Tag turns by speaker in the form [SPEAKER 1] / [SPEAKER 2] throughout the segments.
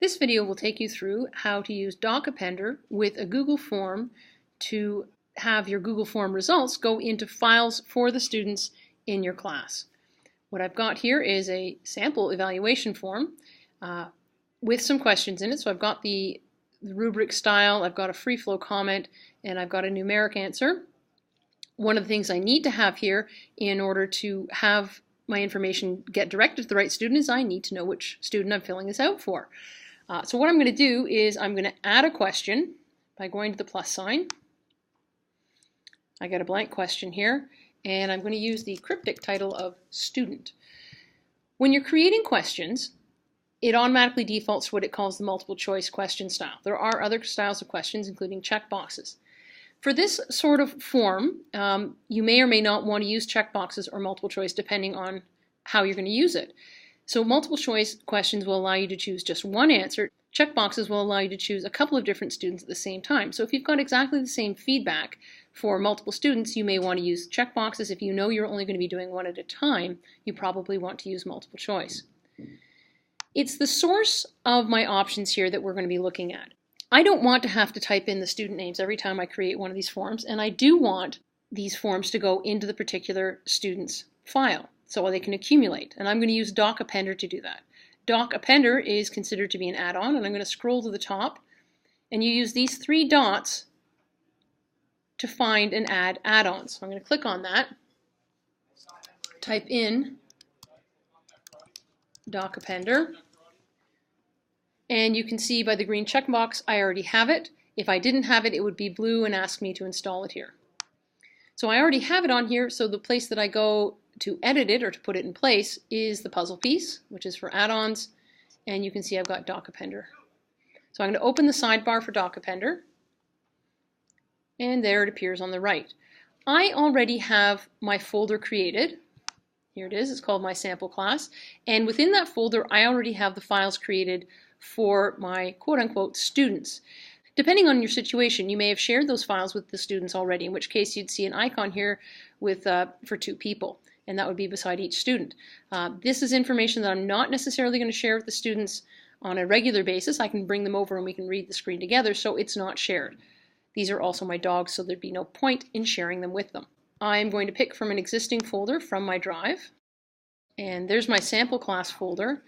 [SPEAKER 1] This video will take you through how to use DocAppender with a Google form to have your Google form results go into files for the students in your class. What I've got here is a sample evaluation form with some questions in it. So I've got the rubric style, I've got a free flow comment, and I've got a numeric answer. One of the things I need to have here in order to have my information get directed to the right student is I need to know which student I'm filling this out for. So what I'm going to do is I'm going to add a question by going to the plus sign. I got a blank question here, and I'm going to use the cryptic title of student. When you're creating questions, it automatically defaults to what it calls the multiple choice question style. There are other styles of questions, including checkboxes. For this sort of form, you may or may not want to use checkboxes or multiple choice depending on how you're going to use it. So multiple choice questions will allow you to choose just one answer. Checkboxes will allow you to choose a couple of different students at the same time. So if you've got exactly the same feedback for multiple students, you may want to use checkboxes. If you know you're only going to be doing one at a time, you probably want to use multiple choice. It's the source of my options here that we're going to be looking at. I don't want to have to type in the student names every time I create one of these forms, and I do want these forms to go into the particular student's file so they can accumulate. And I'm going to use DocAppender to do that. DocAppender is considered to be an add-on, and I'm going to scroll to the top, and you use these three dots to find and add add-ons. So I'm going to click on that, type in DocAppender, and you can see by the green checkbox I already have it. If I didn't have it, it would be blue and ask me to install it here. So I already have it on here, so the place that I go to edit it or to put it in place is the puzzle piece, which is for add-ons, and you can see I've got DocAppender. So I'm going to open the sidebar for DocAppender, and there it appears on the right. I already have my folder created. Here it is, it's called my sample class, and within that folder I already have the files created for my quote-unquote students. Depending on your situation, you may have shared those files with the students already, in which case you'd see an icon here with for two people, and that would be beside each student. This is information that I'm not necessarily going to share with the students on a regular basis. I can bring them over and we can read the screen together, so it's not shared. These are also my dogs, so there'd be no point in sharing them with them. I'm going to pick from an existing folder from my drive, and there's my sample class folder.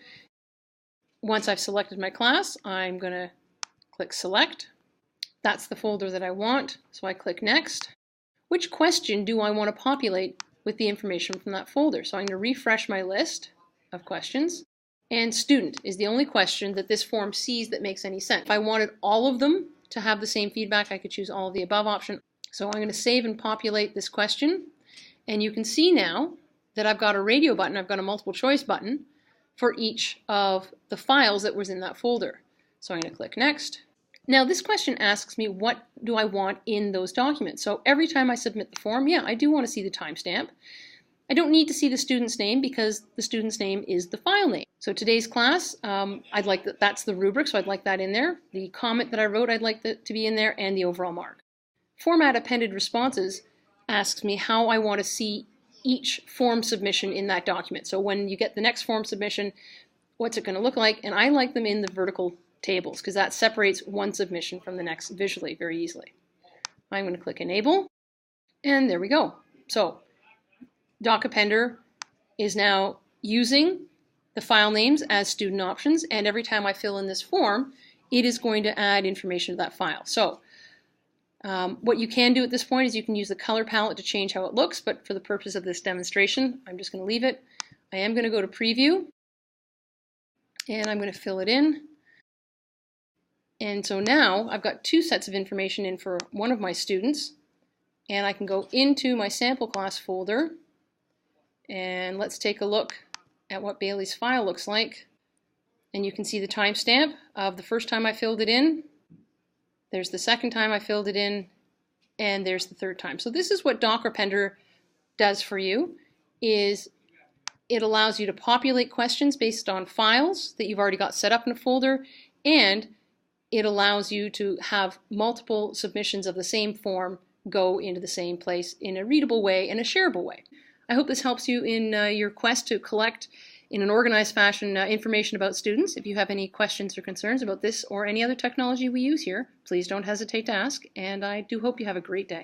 [SPEAKER 1] Once I've selected my class, I'm going to click select. That's the folder that I want, so I click next. Which question do I want to populate with the information from that folder? So I'm going to refresh my list of questions, and student is the only question that this form sees that makes any sense. If I wanted all of them to have the same feedback, I could choose all of the above option. So I'm going to save and populate this question, and you can see now that I've got a radio button, I've got a multiple choice button for each of the files that was in that folder. So I'm going to click next. Now this question asks me what do I want in those documents. So every time I submit the form, yeah, I do want to see the timestamp. I don't need to see the student's name because the student's name is the file name. So today's class, I'd like that's the rubric, so I'd like that in there. The comment that I wrote, I'd like that to be in there, and the overall mark. Format appended responses asks me how I want to see each form submission in that document. So when you get the next form submission, what's it going to look like? And I like them in the vertical tables because that separates one submission from the next visually very easily. I'm going to click enable, and there we go. So DocAppender is now using the file names as student options, and every time I fill in this form, it is going to add information to that file. So what you can do at this point is you can use the color palette to change how it looks, but for the purpose of this demonstration, I'm just going to leave it. I am going to go to preview, and I'm going to fill it in. And so now I've got two sets of information in for one of my students, and I can go into my sample class folder, and let's take a look at what Bailey's file looks like. And you can see the timestamp of the first time I filled it in. There's the second time I filled it in, and there's the third time. So this is what DocAppender does for you, is it allows you to populate questions based on files that you've already got set up in a folder, and it allows you to have multiple submissions of the same form go into the same place in a readable way and a shareable way. I hope this helps you in your quest to collect in an organized fashion information about students. If you have any questions or concerns about this or any other technology we use here, please don't hesitate to ask, and I do hope you have a great day.